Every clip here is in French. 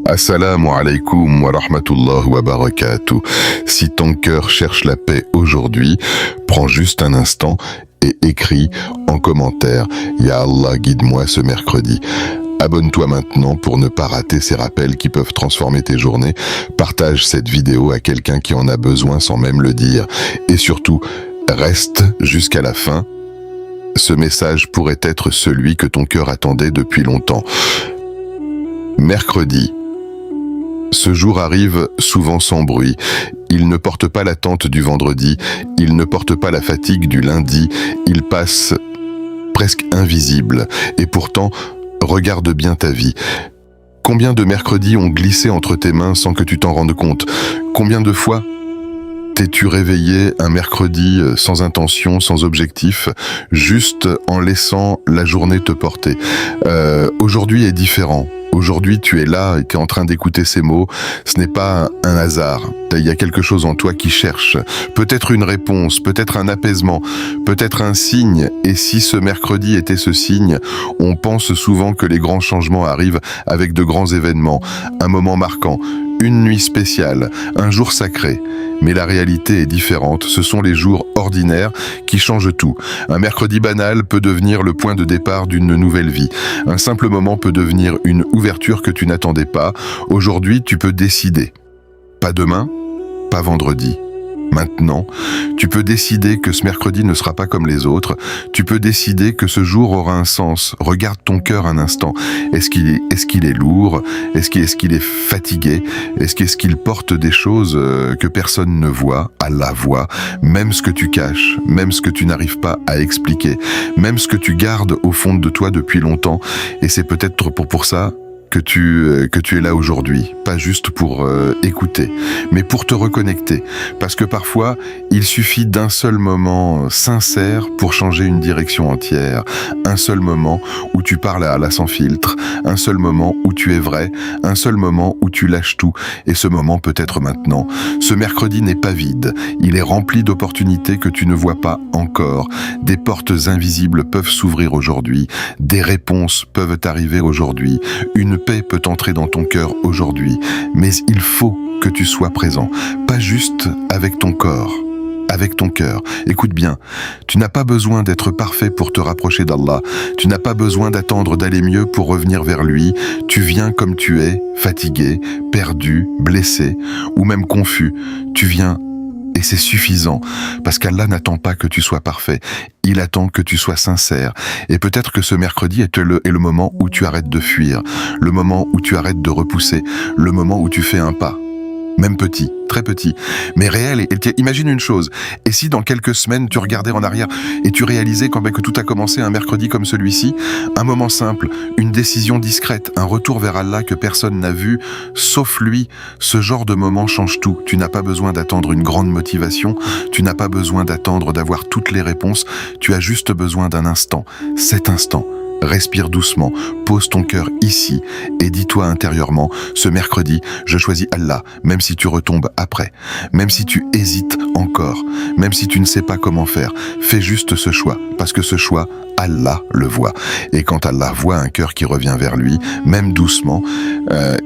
Assalamu alaikum wa rahmatullah wa barakatuh. Si ton cœur cherche la paix aujourd'hui, prends juste un instant et écris en commentaire « Ya Allah, guide-moi ce mercredi ». Abonne-toi maintenant pour ne pas rater ces rappels qui peuvent transformer tes journées. Partage cette vidéo à quelqu'un qui en a besoin sans même le dire. Et surtout, reste jusqu'à la fin. Ce message pourrait être celui que ton cœur attendait depuis longtemps. Mercredi. Ce jour arrive souvent sans bruit. Il ne porte pas l'attente du vendredi, il ne porte pas la fatigue du lundi, il passe presque invisible. Et pourtant, regarde bien ta vie. Combien de mercredis ont glissé entre tes mains sans que tu t'en rendes compte? Combien de fois t'es-tu réveillé un mercredi sans intention, sans objectif, juste en laissant la journée te porter? Aujourd'hui est différent. Aujourd'hui, tu es là et tu es en train d'écouter ces mots. Ce n'est pas un hasard. Il y a quelque chose en toi qui cherche. Peut-être une réponse, peut-être un apaisement, peut-être un signe. Et si ce mercredi était ce signe, on pense souvent que les grands changements arrivent avec de grands événements, un moment marquant, une nuit spéciale, un jour sacré. Mais la réalité est différente. Ce sont les jours ordinaires qui changent tout. Un mercredi banal peut devenir le point de départ d'une nouvelle vie. Un simple moment peut devenir une ouverture que tu n'attendais pas. Aujourd'hui, tu peux décider. Pas demain, pas vendredi. Maintenant, tu peux décider que ce mercredi ne sera pas comme les autres. Tu peux décider que ce jour aura un sens. Regarde ton cœur un instant. Est-ce qu'il est lourd? Est-ce qu'il est fatigué? Est-ce qu'il porte des choses que personne ne voit? Allah voit. Même ce que tu caches, même ce que tu n'arrives pas à expliquer, même ce que tu gardes au fond de toi depuis longtemps. Et c'est peut-être pour ça que tu es là aujourd'hui, pas juste pour écouter, mais pour te reconnecter. Parce que parfois, il suffit d'un seul moment sincère pour changer une direction entière. Un seul moment où tu parles à Allah sans filtre, un seul moment où tu es vrai, un seul moment où tu lâches tout. Et ce moment peut être maintenant. Ce mercredi n'est pas vide, il est rempli d'opportunités que tu ne vois pas encore. Des portes invisibles peuvent s'ouvrir aujourd'hui, des réponses peuvent arriver aujourd'hui, une paix peut entrer dans ton cœur aujourd'hui, mais il faut que tu sois présent, pas juste avec ton corps, avec ton cœur. Écoute bien, tu n'as pas besoin d'être parfait pour te rapprocher d'Allah, tu n'as pas besoin d'attendre d'aller mieux pour revenir vers lui, tu viens comme tu es, fatigué, perdu, blessé, ou même confus, tu viens. Et c'est suffisant, parce qu'Allah n'attend pas que tu sois parfait, il attend que tu sois sincère. Et peut-être que ce mercredi est le moment où tu arrêtes de fuir, le moment où tu arrêtes de repousser, le moment où tu fais un pas, même petit, très petit, mais réel. Et imagine une chose, et si dans quelques semaines tu regardais en arrière et tu réalisais que tout a commencé un mercredi comme celui-ci, un moment simple, une décision discrète, un retour vers Allah que personne n'a vu, sauf lui. Ce genre de moment change tout. Tu n'as pas besoin d'attendre une grande motivation, tu n'as pas besoin d'attendre d'avoir toutes les réponses, tu as juste besoin d'un instant, cet instant. Respire doucement, pose ton cœur ici et dis-toi intérieurement, ce mercredi, je choisis Allah, même si tu retombes après, même si tu hésites encore, même si tu ne sais pas comment faire, fais juste ce choix, parce que ce choix, Allah le voit. Et quand Allah voit un cœur qui revient vers lui, même doucement,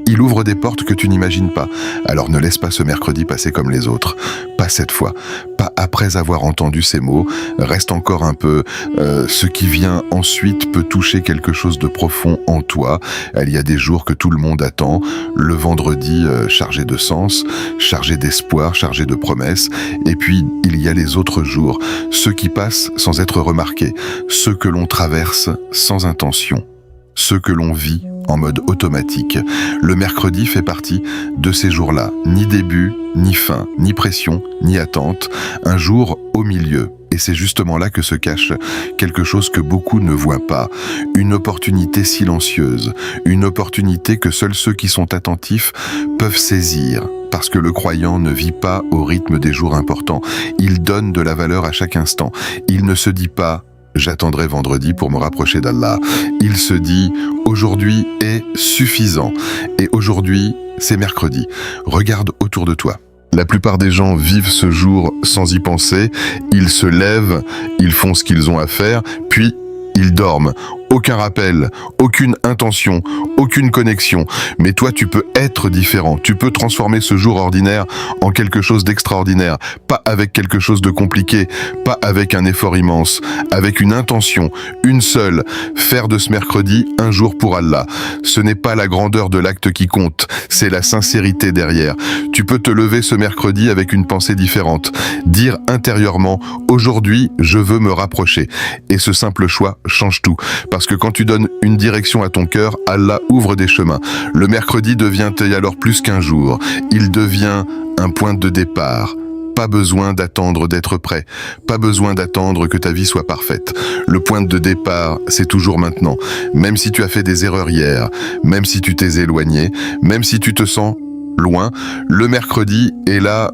il ouvre des portes que tu n'imagines pas. Alors ne laisse pas ce mercredi passer comme les autres, pas cette fois, pas après avoir entendu ces mots, reste encore un peu, ce qui vient ensuite peut toucher quelque chose de profond en toi. Il y a des jours que tout le monde attend, le vendredi chargé de sens, chargé d'espoir, chargé de promesses, et puis il y a les autres jours, ceux qui passent sans être remarqués, ceux que l'on traverse sans intention, ceux que l'on vit en mode automatique. Le mercredi fait partie de ces jours-là, ni début, ni fin, ni pression, ni attente, un jour au milieu. Et c'est justement là que se cache quelque chose que beaucoup ne voient pas, une opportunité silencieuse, une opportunité que seuls ceux qui sont attentifs peuvent saisir. Parce que le croyant ne vit pas au rythme des jours importants, il donne de la valeur à chaque instant, il ne se dit pas « j'attendrai vendredi pour me rapprocher d'Allah ». Il se dit « aujourd'hui est suffisant » et aujourd'hui c'est mercredi. Regarde autour de toi. La plupart des gens vivent ce jour sans y penser, ils se lèvent, ils font ce qu'ils ont à faire, puis ils dorment. aucun rappel, aucune intention, aucune connexion. Mais toi, tu peux être différent. Tu peux transformer ce jour ordinaire en quelque chose d'extraordinaire. Pas avec quelque chose de compliqué, pas avec un effort immense, avec une intention, une seule. Faire de ce mercredi un jour pour Allah. Ce n'est pas la grandeur de l'acte qui compte, c'est la sincérité derrière. Tu peux te lever ce mercredi avec une pensée différente. Dire intérieurement, aujourd'hui, je veux me rapprocher. Et ce simple choix change tout. Parce que quand tu donnes une direction à ton cœur, Allah ouvre des chemins. Le mercredi devient alors plus qu'un jour. Il devient un point de départ. Pas besoin d'attendre d'être prêt. Pas besoin d'attendre que ta vie soit parfaite. Le point de départ, c'est toujours maintenant. Même si tu as fait des erreurs hier, même si tu t'es éloigné, même si tu te sens loin, le mercredi est là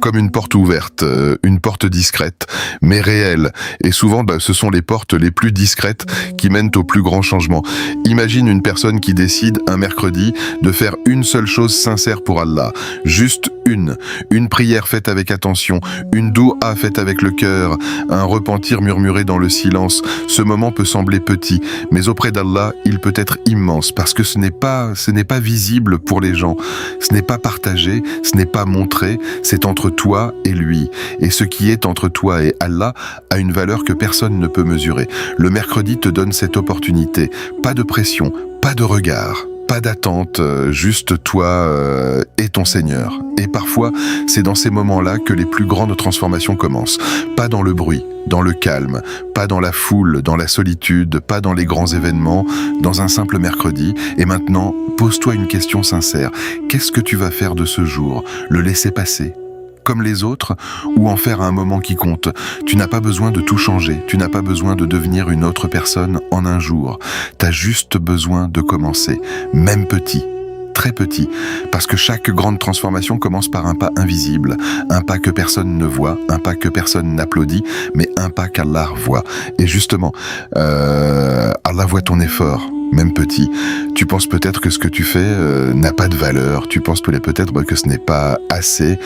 comme une porte ouverte, une porte discrète, mais réelle. Et souvent, ce sont les portes les plus discrètes qui mènent au plus grand changement. Imagine une personne qui décide un mercredi de faire une seule chose sincère pour Allah. Juste une prière faite avec attention, une doua faite avec le cœur, un repentir murmuré dans le silence. Ce moment peut sembler petit, mais auprès d'Allah, il peut être immense, parce que ce n'est pas visible pour les gens, ce n'est pas partagé, ce n'est pas montré, c'est entre toi et lui. Et ce qui est entre toi et Allah a une valeur que personne ne peut mesurer. Le mercredi te donne cette opportunité. Pas de pression, pas de regard. Pas d'attente, juste toi et ton Seigneur. Et parfois, c'est dans ces moments-là que les plus grandes transformations commencent. Pas dans le bruit, dans le calme, pas dans la foule, dans la solitude, pas dans les grands événements, dans un simple mercredi. Et maintenant, pose-toi une question sincère. Qu'est-ce que tu vas faire de ce jour? Le laisser passer comme les autres, ou en faire un moment qui compte. Tu n'as pas besoin de tout changer, tu n'as pas besoin de devenir une autre personne en un jour. Tu as juste besoin de commencer, même petit, très petit, parce que chaque grande transformation commence par un pas invisible, un pas que personne ne voit, un pas que personne n'applaudit, mais un pas qu'Allah voit. Et justement, Allah voit ton effort, même petit. Tu penses peut-être que ce que tu fais n'a pas de valeur, tu penses peut-être que ce n'est pas assez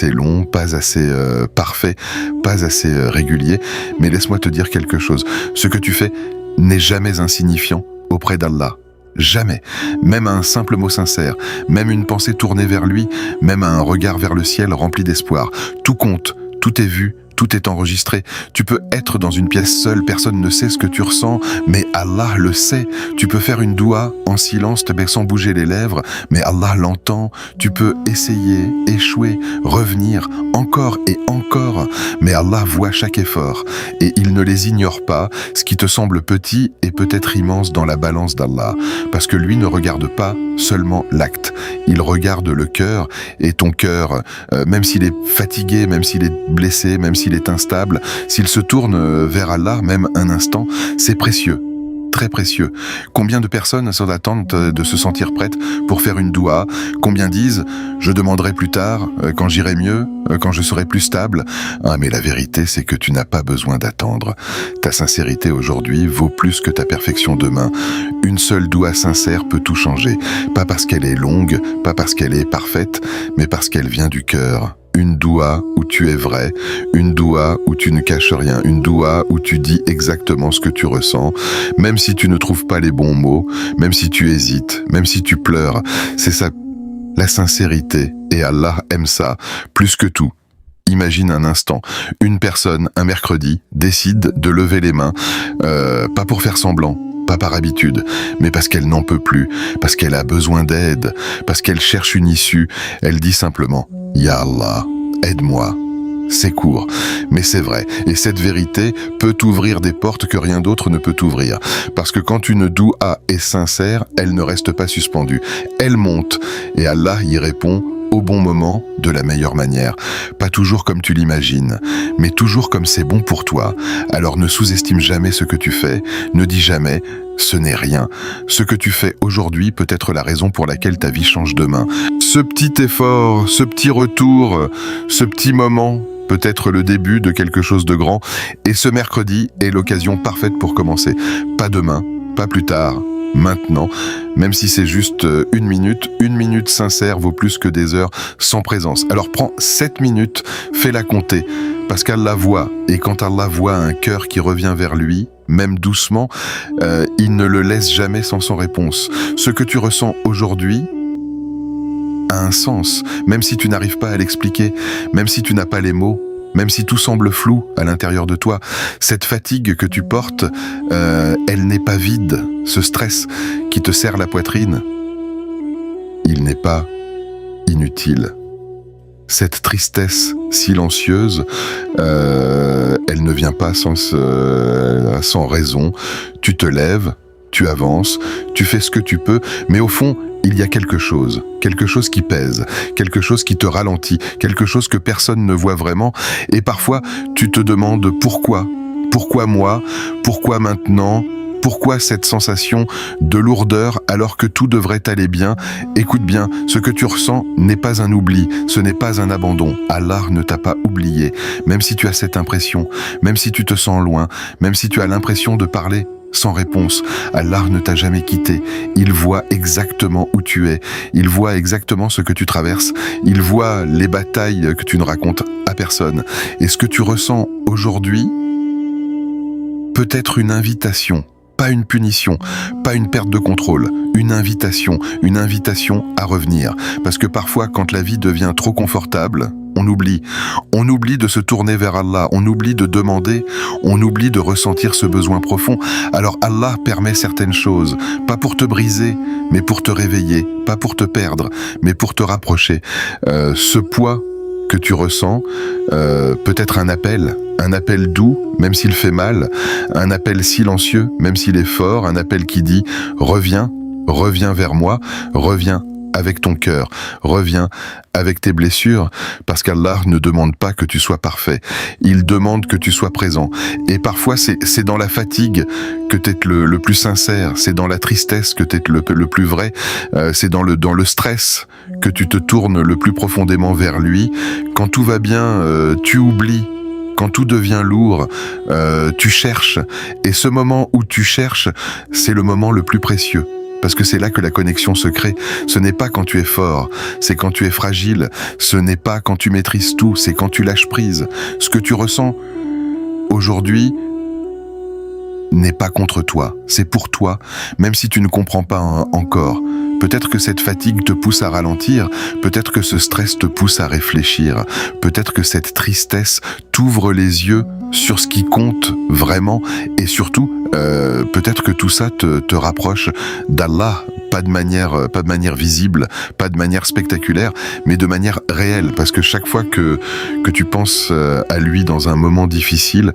long, pas assez parfait, pas assez régulier, mais laisse-moi te dire quelque chose. Ce que tu fais n'est jamais insignifiant auprès d'Allah. Jamais. Même un simple mot sincère, même une pensée tournée vers lui, même un regard vers le ciel rempli d'espoir. Tout compte, tout est vu, tout est enregistré. Tu peux être dans une pièce seule, personne ne sait ce que tu ressens, mais Allah le sait. Tu peux faire une doua en silence, sans bouger les lèvres, mais Allah l'entend. Tu peux essayer, échouer, revenir, encore et encore, mais Allah voit chaque effort, et il ne les ignore pas. Ce qui te semble petit est peut-être immense dans la balance d'Allah, parce que lui ne regarde pas seulement l'acte, il regarde le cœur, et ton cœur, même s'il est fatigué, même s'il est blessé, même s'il est instable, s'il se tourne vers Allah, même un instant, c'est précieux. Très précieux. Combien de personnes sont d'attente de se sentir prêtes pour faire une doua? Combien disent « je demanderai plus tard, quand j'irai mieux, quand je serai plus stable ». Ah, mais la vérité, c'est que tu n'as pas besoin d'attendre. Ta sincérité aujourd'hui vaut plus que ta perfection demain. Une seule doua sincère peut tout changer. Pas parce qu'elle est longue, pas parce qu'elle est parfaite, mais parce qu'elle vient du cœur. Une doua où tu es vrai, une doua où tu ne caches rien, une doua où tu dis exactement ce que tu ressens, même si tu ne trouves pas les bons mots, même si tu hésites, même si tu pleures. C'est ça, la sincérité, et Allah aime ça plus que tout. Imagine un instant, une personne, un mercredi, décide de lever les mains, pas pour faire semblant, pas par habitude, mais parce qu'elle n'en peut plus, parce qu'elle a besoin d'aide, parce qu'elle cherche une issue. Elle dit simplement « Ya Allah, aide-moi ». C'est court, mais c'est vrai. Et cette vérité peut t'ouvrir des portes que rien d'autre ne peut t'ouvrir. Parce que quand une doua est sincère, elle ne reste pas suspendue. Elle monte, et Allah y répond au bon moment, de la meilleure manière. Pas toujours comme tu l'imagines, mais toujours comme c'est bon pour toi. Alors ne sous-estime jamais ce que tu fais, ne dis jamais « ce n'est rien ». Ce que tu fais aujourd'hui peut être la raison pour laquelle ta vie change demain. Ce petit effort, ce petit retour, ce petit moment peut être le début de quelque chose de grand, et ce mercredi est l'occasion parfaite pour commencer. Pas demain, pas plus tard, maintenant, même si c'est juste une minute sincère vaut plus que des heures sans présence. Alors prends 7 minutes, fais-la compter, parce qu'Allah voit, et quand Allah voit un cœur qui revient vers lui, même doucement, il ne le laisse jamais sans son réponse. Ce que tu ressens aujourd'hui a un sens, même si tu n'arrives pas à l'expliquer, même si tu n'as pas les mots, même si tout semble flou à l'intérieur de toi. Cette fatigue que tu portes, elle n'est pas vide. Ce stress qui te serre la poitrine, il n'est pas inutile. Cette tristesse silencieuse, elle ne vient pas sans raison. Tu te lèves, tu avances, tu fais ce que tu peux, mais au fond, il y a quelque chose qui pèse, quelque chose qui te ralentit, quelque chose que personne ne voit vraiment, et parfois tu te demandes pourquoi moi, pourquoi maintenant, pourquoi cette sensation de lourdeur alors que tout devrait aller bien. Écoute bien, ce que tu ressens n'est pas un oubli, ce n'est pas un abandon. Allah ne t'a pas oublié, même si tu as cette impression, même si tu te sens loin, même si tu as l'impression de parler sans réponse. Allah ne t'a jamais quitté. Il voit exactement où tu es. Il voit exactement ce que tu traverses. Il voit les batailles que tu ne racontes à personne. Et ce que tu ressens aujourd'hui peut être une invitation, pas une punition, pas une perte de contrôle, une invitation à revenir. Parce que parfois, quand la vie devient trop confortable, on oublie de se tourner vers Allah, on oublie de demander, on oublie de ressentir ce besoin profond. Alors Allah permet certaines choses, pas pour te briser, mais pour te réveiller, pas pour te perdre, mais pour te rapprocher. Ce poids que tu ressens peut être un appel doux, même s'il fait mal, un appel silencieux, même s'il est fort, un appel qui dit « Reviens vers moi, reviens avec ton cœur, reviens avec tes blessures, parce qu'Allah ne demande pas que tu sois parfait, il demande que tu sois présent. Et parfois c'est dans la fatigue que tu es le plus sincère, c'est dans la tristesse que tu es le plus vrai, c'est dans le stress que tu te tournes le plus profondément vers lui. Quand tout va bien, tu oublies. Quand tout devient lourd, tu cherches. Et ce moment où tu cherches, c'est le moment le plus précieux. Parce que c'est là que la connexion se crée. Ce n'est pas quand tu es fort, c'est quand tu es fragile. Ce n'est pas quand tu maîtrises tout, c'est quand tu lâches prise. Ce que tu ressens aujourd'hui n'est pas contre toi, c'est pour toi, même si tu ne comprends pas encore. Peut-être que cette fatigue te pousse à ralentir, peut-être que ce stress te pousse à réfléchir, peut-être que cette tristesse t'ouvre les yeux sur ce qui compte vraiment, et surtout, peut-être que tout ça te rapproche d'Allah, pas de manière visible, pas de manière spectaculaire, mais de manière réelle, parce que chaque fois que tu penses à lui dans un moment difficile,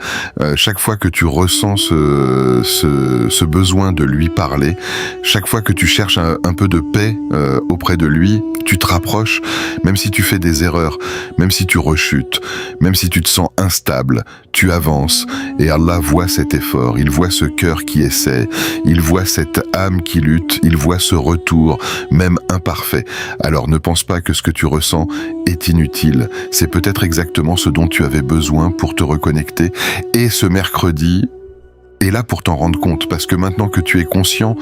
chaque fois que tu ressens ce besoin de lui parler, chaque fois que tu cherches un peu de paix auprès de lui, tu te rapproches, même si tu fais des erreurs, même si tu rechutes, même si tu te sens instable, tu avances, et Allah voit cet effort, il voit ce cœur qui essaie, il voit cette âme qui lutte, il voit ce retour, même imparfait. Alors ne pense pas que ce que tu ressens est inutile, c'est peut-être exactement ce dont tu avais besoin pour te reconnecter, et ce mercredi est là pour t'en rendre compte, parce que maintenant que tu es conscient,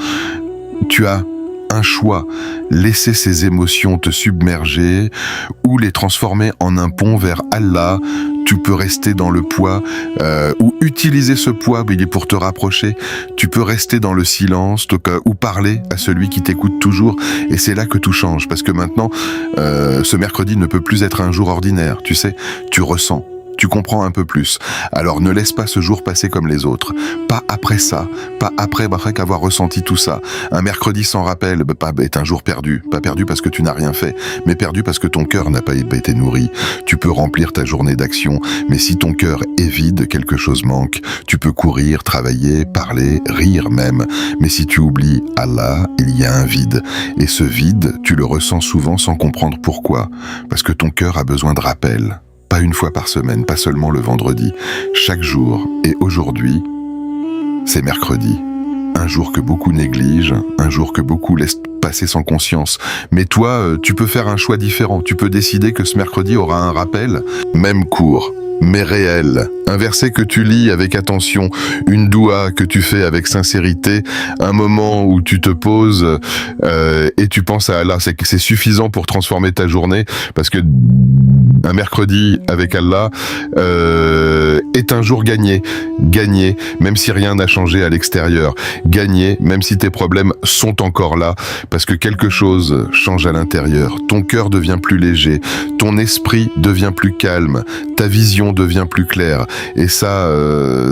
tu as un choix, laisser ces émotions te submerger ou les transformer en un pont vers Allah. Tu peux rester dans le poids ou utiliser ce poids pour te rapprocher. Tu peux rester dans le silence ou parler à celui qui t'écoute toujours. Et c'est là que tout change, parce que maintenant, ce mercredi ne peut plus être un jour ordinaire. Tu sais, tu ressens. Tu comprends un peu plus. Alors ne laisse pas ce jour passer comme les autres. Pas après ça, pas après qu'avoir ressenti tout ça. Un mercredi sans rappel est un jour perdu. Pas perdu parce que tu n'as rien fait, mais perdu parce que ton cœur n'a pas été nourri. Tu peux remplir ta journée d'action, mais si ton cœur est vide, quelque chose manque. Tu peux courir, travailler, parler, rire même. Mais si tu oublies Allah, il y a un vide. Et ce vide, tu le ressens souvent sans comprendre pourquoi. Parce que ton cœur a besoin de rappel. Pas une fois par semaine, pas seulement le vendredi, chaque jour. Et aujourd'hui, c'est mercredi. Un jour que beaucoup négligent, un jour que beaucoup laissent passer sans conscience. Mais toi, tu peux faire un choix différent. Tu peux décider que ce mercredi aura un rappel, même court, mais réel. Un verset que tu lis avec attention, une doua que tu fais avec sincérité, un moment où tu te poses et tu penses à Allah, c'est suffisant pour transformer ta journée, parce que un mercredi avec Allah est un jour gagné. Gagné, même si rien n'a changé à l'extérieur. Gagné, même si tes problèmes sont encore là, parce que quelque chose change à l'intérieur. Ton cœur devient plus léger, ton esprit devient plus calme, ta vision devient plus claire. Et ça,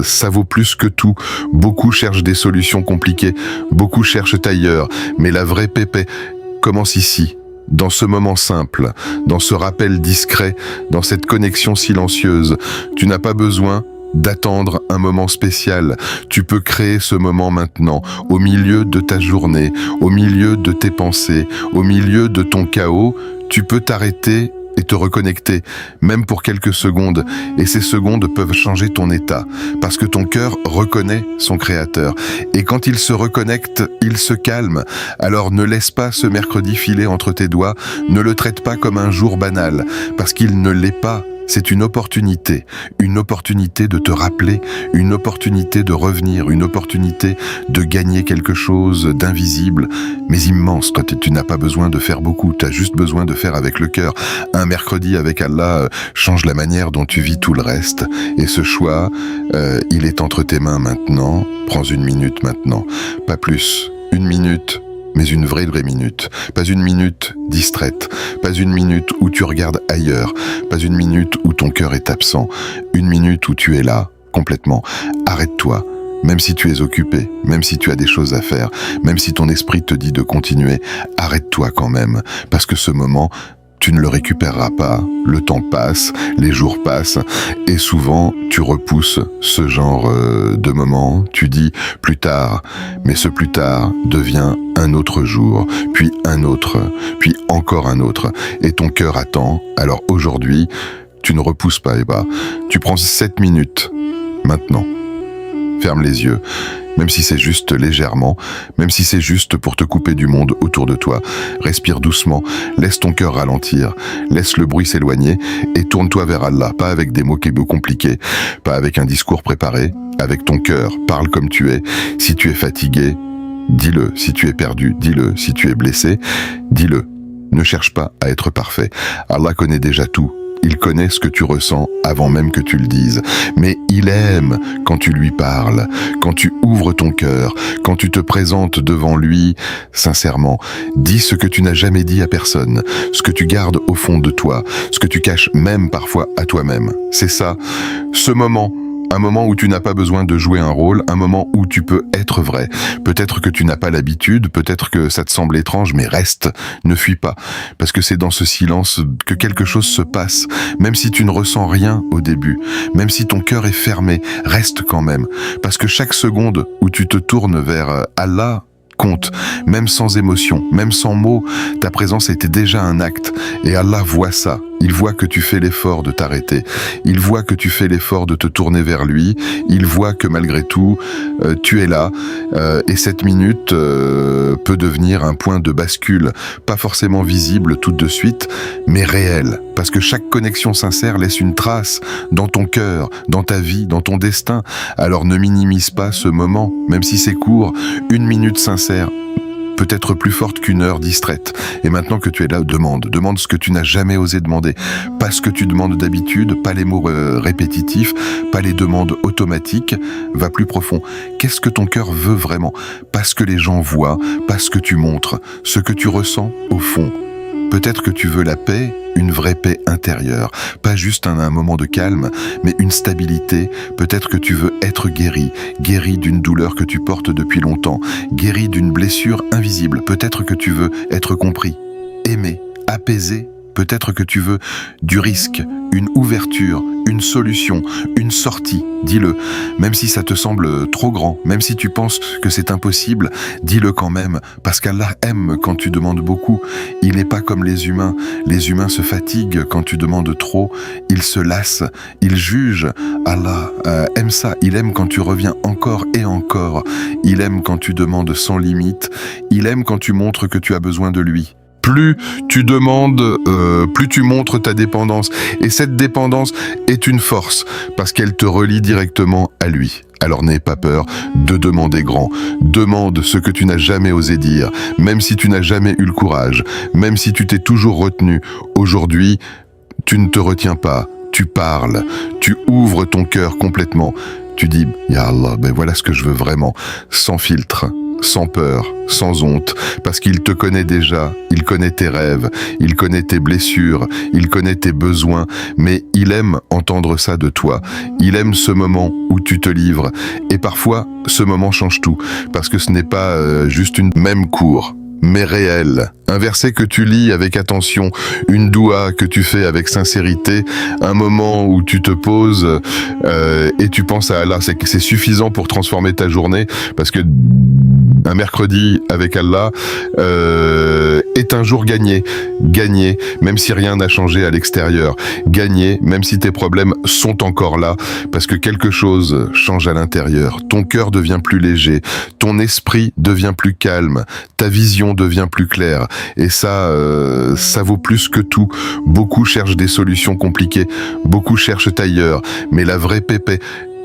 ça vaut plus que tout. Beaucoup cherchent des solutions compliquées, beaucoup cherchent ailleurs, mais la vraie paix commence ici. Dans ce moment simple, dans ce rappel discret, dans cette connexion silencieuse. Tu n'as pas besoin d'attendre un moment spécial. Tu peux créer ce moment maintenant, au milieu de ta journée, au milieu de tes pensées, au milieu de ton chaos. Tu peux t'arrêter et te reconnecter, même pour quelques secondes. Et ces secondes peuvent changer ton état, parce que ton cœur reconnaît son créateur. Et quand il se reconnecte, il se calme. Alors ne laisse pas ce mercredi filer entre tes doigts, ne le traite pas comme un jour banal, parce qu'il ne l'est pas. C'est une opportunité de te rappeler, une opportunité de revenir, une opportunité de gagner quelque chose d'invisible, mais immense. Toi, tu n'as pas besoin de faire beaucoup, tu as juste besoin de faire avec le cœur. Un mercredi avec Allah change la manière dont tu vis tout le reste. Et ce choix, il est entre tes mains maintenant. Prends une minute maintenant, pas plus, une minute. Mais une vraie minute. Pas une minute distraite. Pas une minute où tu regardes ailleurs. Pas une minute où ton cœur est absent. Une minute où tu es là, complètement. Arrête-toi. Même si tu es occupé, même si tu as des choses à faire, même si ton esprit te dit de continuer, arrête-toi quand même. Parce que ce moment, tu ne le récupéreras pas. Le temps passe, les jours passent, et souvent tu repousses ce genre de moment. Tu dis plus tard, mais ce plus tard devient un autre jour, puis un autre, puis encore un autre, et ton cœur attend. Alors aujourd'hui, tu ne repousses pas, Eba. Tu prends 7 minutes, maintenant. Ferme les yeux, même si c'est juste légèrement, même si c'est juste pour te couper du monde autour de toi. Respire doucement, laisse ton cœur ralentir, laisse le bruit s'éloigner et tourne-toi vers Allah, pas avec des mots compliqués, pas avec un discours préparé, avec ton cœur, parle comme tu es. Si tu es fatigué, dis-le. Si tu es perdu, dis-le. Si tu es blessé, dis-le. Ne cherche pas à être parfait. Allah connaît déjà tout. Il connaît ce que tu ressens avant même que tu le dises. Mais il aime quand tu lui parles, quand tu ouvres ton cœur, quand tu te présentes devant lui sincèrement. Dis ce que tu n'as jamais dit à personne, ce que tu gardes au fond de toi, ce que tu caches même parfois à toi-même. C'est ça, ce moment. Un moment où tu n'as pas besoin de jouer un rôle, un moment où tu peux être vrai. Peut-être que tu n'as pas l'habitude, peut-être que ça te semble étrange, mais reste, ne fuis pas. Parce que c'est dans ce silence que quelque chose se passe. Même si tu ne ressens rien au début, même si ton cœur est fermé, reste quand même. Parce que chaque seconde où tu te tournes vers Allah, compte, même sans émotion, même sans mots, ta présence était déjà un acte. Et Allah voit ça. Il voit que tu fais l'effort de t'arrêter. Il voit que tu fais l'effort de te tourner vers lui. Il voit que malgré tout, tu es là. Et cette minute peut devenir un point de bascule, pas forcément visible tout de suite, mais réel. Parce que chaque connexion sincère laisse une trace dans ton cœur, dans ta vie, dans ton destin. Alors ne minimise pas ce moment, même si c'est court. Une minute sincère peut être plus forte qu'une heure distraite. Et maintenant que tu es là, demande ce que tu n'as jamais osé demander. Pas ce que tu demandes d'habitude, pas les mots répétitifs, pas les demandes automatiques. Va plus profond. Qu'est-ce que ton cœur veut vraiment? Pas ce que les gens voient, pas ce que tu montres, ce que tu ressens au fond. Peut-être que tu veux la paix, une vraie paix intérieure, pas juste un moment de calme, mais une stabilité. Peut-être que tu veux être guéri, guéri d'une douleur que tu portes depuis longtemps, guéri d'une blessure invisible. Peut-être que tu veux être compris, aimé, apaisé. Peut-être que tu veux du risque, une ouverture, une solution, une sortie, dis-le. Même si ça te semble trop grand, même si tu penses que c'est impossible, dis-le quand même, parce qu'Allah aime quand tu demandes beaucoup. Il n'est pas comme les humains. Les humains se fatiguent quand tu demandes trop, ils se lassent, ils jugent. Allah aime ça, il aime quand tu reviens encore et encore. Il aime quand tu demandes sans limite, il aime quand tu montres que tu as besoin de lui. plus tu demandes, plus tu montres ta dépendance. Et cette dépendance est une force, parce qu'elle te relie directement à lui. Alors n'aie pas peur de demander grand. Demande ce que tu n'as jamais osé dire, même si tu n'as jamais eu le courage, même si tu t'es toujours retenu. Aujourd'hui, tu ne te retiens pas, tu parles, tu ouvres ton cœur complètement. Tu dis, Ya Allah, ben voilà ce que je veux vraiment, sans filtre, sans peur, sans honte, parce qu'il te connaît déjà, il connaît tes rêves, il connaît tes blessures, il connaît tes besoins, mais il aime entendre ça de toi. Il aime ce moment où tu te livres, et parfois, ce moment change tout, parce que ce n'est pas juste une même cour, mais réel. Un verset que tu lis avec attention, une doua que tu fais avec sincérité, un moment où tu te poses et tu penses à Allah, c'est suffisant pour transformer ta journée, parce que un mercredi avec Allah est un jour gagné. Gagné, même si rien n'a changé à l'extérieur. Gagné, même si tes problèmes sont encore là, parce que quelque chose change à l'intérieur. Ton cœur devient plus léger, ton esprit devient plus calme, ta vision devient plus claire. Et ça vaut plus que tout. Beaucoup cherchent des solutions compliquées, beaucoup cherchent ailleurs, mais la vraie paix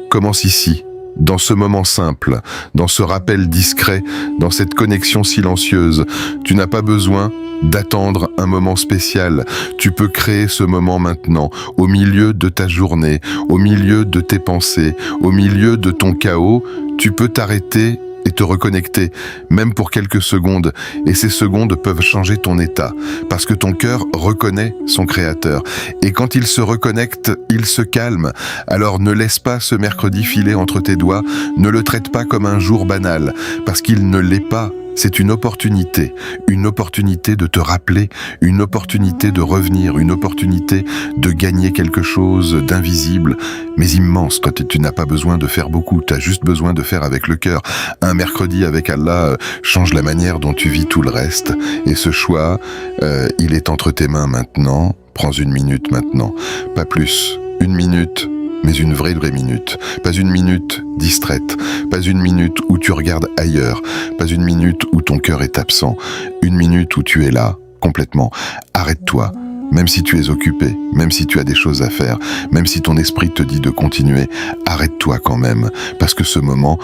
commence ici. Dans ce moment simple, dans ce rappel discret, dans cette connexion silencieuse. Tu n'as pas besoin d'attendre un moment spécial. Tu peux créer ce moment maintenant, au milieu de ta journée, au milieu de tes pensées, au milieu de ton chaos. Tu peux t'arrêter et te reconnecter, même pour quelques secondes. Et ces secondes peuvent changer ton état, parce que ton cœur reconnaît son créateur. Et quand il se reconnecte, il se calme. Alors ne laisse pas ce mercredi filer entre tes doigts, ne le traite pas comme un jour banal, parce qu'il ne l'est pas. C'est une opportunité de te rappeler, une opportunité de revenir, une opportunité de gagner quelque chose d'invisible, mais immense. Toi, tu n'as pas besoin de faire beaucoup, tu as juste besoin de faire avec le cœur. Un mercredi avec Allah change la manière dont tu vis tout le reste. Et ce choix, il est entre tes mains maintenant. Prends une minute maintenant, pas plus, une minute. Mais une vraie minute. Pas une minute distraite. Pas une minute où tu regardes ailleurs. Pas une minute où ton cœur est absent. Une minute où tu es là, complètement. Arrête-toi. Même si tu es occupé, même si tu as des choses à faire, même si ton esprit te dit de continuer, arrête-toi quand même. Parce que ce moment,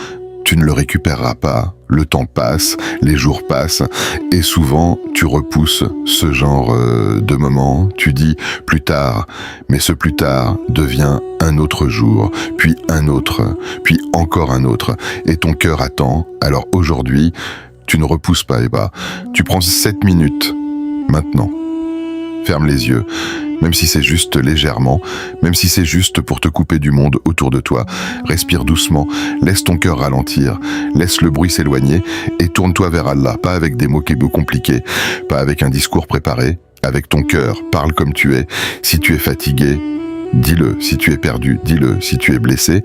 tu ne le récupéreras pas. Le temps passe, les jours passent, et souvent tu repousses ce genre de moment. Tu dis plus tard, mais ce plus tard devient un autre jour, puis un autre, puis encore un autre, et ton cœur attend. Alors aujourd'hui, tu ne repousses pas, Eba. Tu prends 7 minutes, maintenant. Ferme les yeux, même si c'est juste légèrement, même si c'est juste pour te couper du monde autour de toi. Respire doucement, laisse ton cœur ralentir, laisse le bruit s'éloigner et tourne-toi vers Allah, pas avec des mots compliqués, pas avec un discours préparé, avec ton cœur, parle comme tu es. Si tu es fatigué, dis-le. Si tu es perdu, dis-le. Si tu es blessé,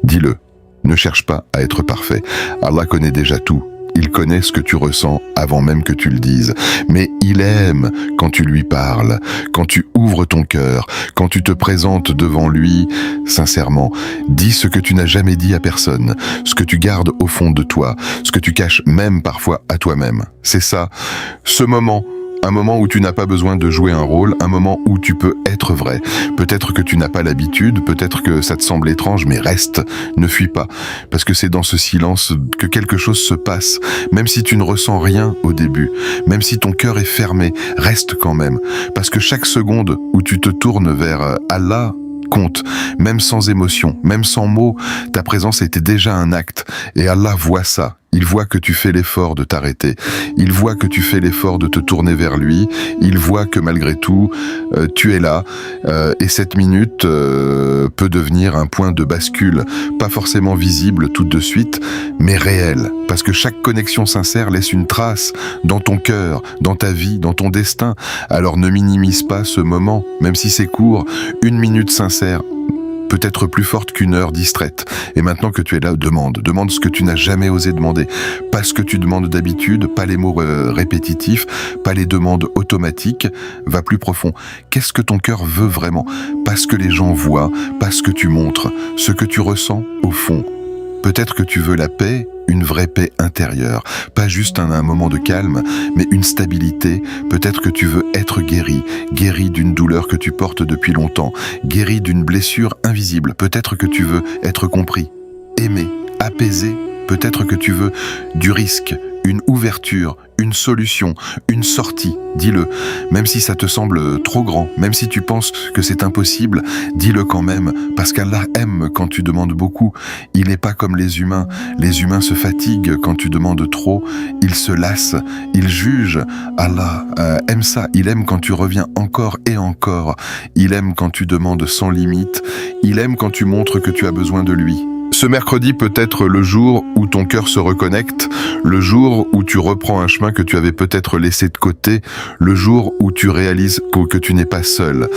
dis-le. Ne cherche pas à être parfait. Allah connaît déjà tout. Il connaît ce que tu ressens avant même que tu le dises. Mais il aime quand tu lui parles, quand tu ouvres ton cœur, quand tu te présentes devant lui sincèrement. Dis ce que tu n'as jamais dit à personne, ce que tu gardes au fond de toi, ce que tu caches même parfois à toi-même. C'est ça, ce moment. Un moment où tu n'as pas besoin de jouer un rôle, un moment où tu peux être vrai. Peut-être que tu n'as pas l'habitude, peut-être que ça te semble étrange, mais reste, ne fuis pas. Parce que c'est dans ce silence que quelque chose se passe. Même si tu ne ressens rien au début, même si ton cœur est fermé, reste quand même. Parce que chaque seconde où tu te tournes vers Allah, compte, même sans émotion, même sans mots, ta présence était déjà un acte. Et Allah voit ça. Il voit que tu fais l'effort de t'arrêter. Il voit que tu fais l'effort de te tourner vers lui. Il voit que malgré tout, tu es là. Et cette minute peut devenir un point de bascule, pas forcément visible tout de suite, mais réel. Parce que chaque connexion sincère laisse une trace dans ton cœur, dans ta vie, dans ton destin. Alors ne minimise pas ce moment, même si c'est court. Une minute sincère peut être plus forte qu'une heure distraite. Et maintenant que tu es là, demande ce que tu n'as jamais osé demander. Pas ce que tu demandes d'habitude, pas les mots répétitifs, pas les demandes automatiques. Va plus profond. Qu'est-ce que ton cœur veut vraiment? Pas ce que les gens voient, pas ce que tu montres, ce que tu ressens au fond. Peut-être que tu veux la paix une vraie paix intérieure, pas juste un moment de calme, mais une stabilité. Peut-être que tu veux être guéri, guéri d'une douleur que tu portes depuis longtemps, guéri d'une blessure invisible. Peut-être que tu veux être compris, aimé, apaisé. Peut-être que tu veux du risque, une ouverture, une solution, une sortie, dis-le. Même si ça te semble trop grand, même si tu penses que c'est impossible, dis-le quand même, parce qu'Allah aime quand tu demandes beaucoup. Il n'est pas comme les humains. Les humains se fatiguent quand tu demandes trop, ils se lassent, ils jugent. Allah aime ça, il aime quand tu reviens encore et encore. Il aime quand tu demandes sans limite, il aime quand tu montres que tu as besoin de lui. Ce mercredi peut être le jour où ton cœur se reconnecte, le jour où tu reprends un chemin que tu avais peut-être laissé de côté, le jour où tu réalises que tu n'es pas seul.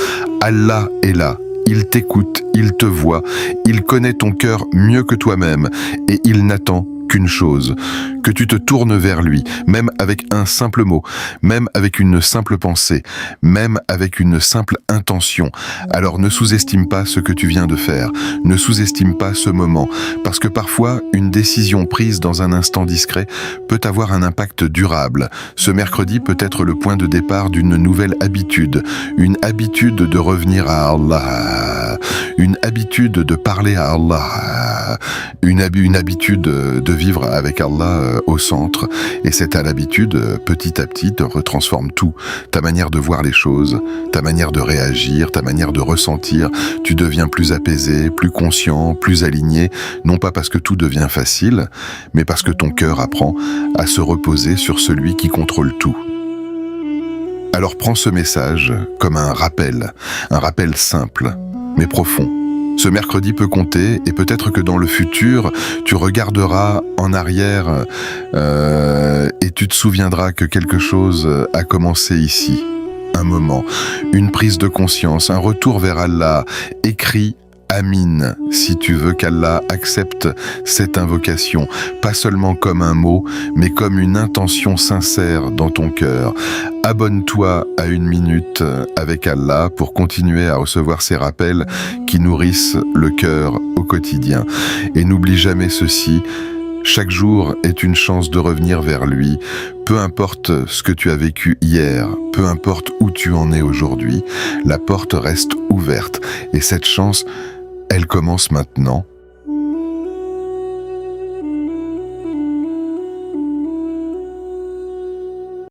Allah est là, il t'écoute, il te voit, il connaît ton cœur mieux que toi-même et il n'attend qu'une chose, que tu te tournes vers lui, même avec un simple mot, même avec une simple pensée, même avec une simple intention. Alors ne sous-estime pas ce que tu viens de faire, ne sous-estime pas ce moment, parce que parfois, une décision prise dans un instant discret peut avoir un impact durable. Ce mercredi peut être le point de départ d'une nouvelle habitude, une habitude de revenir à Allah, une habitude de parler à Allah, une habitude de vivre avec Allah au centre. Et cette habitude, petit à petit, te retransforme tout. Ta manière de voir les choses, ta manière de réagir, ta manière de ressentir. Tu deviens plus apaisé, plus conscient, plus aligné. Non pas parce que tout devient facile, mais parce que ton cœur apprend à se reposer sur celui qui contrôle tout. Alors prends ce message comme un rappel simple, mais profond. Ce mercredi peut compter et peut-être que dans le futur, tu regarderas en arrière et tu te souviendras que quelque chose a commencé ici. Un moment, une prise de conscience, un retour vers Allah. Écris Amin, si tu veux qu'Allah accepte cette invocation, pas seulement comme un mot, mais comme une intention sincère dans ton cœur. Abonne-toi à 1 minute avec Allah pour continuer à recevoir ces rappels qui nourrissent le cœur au quotidien. Et n'oublie jamais ceci, chaque jour est une chance de revenir vers lui. Peu importe ce que tu as vécu hier, peu importe où tu en es aujourd'hui, la porte reste ouverte. Et cette chance, elle commence maintenant.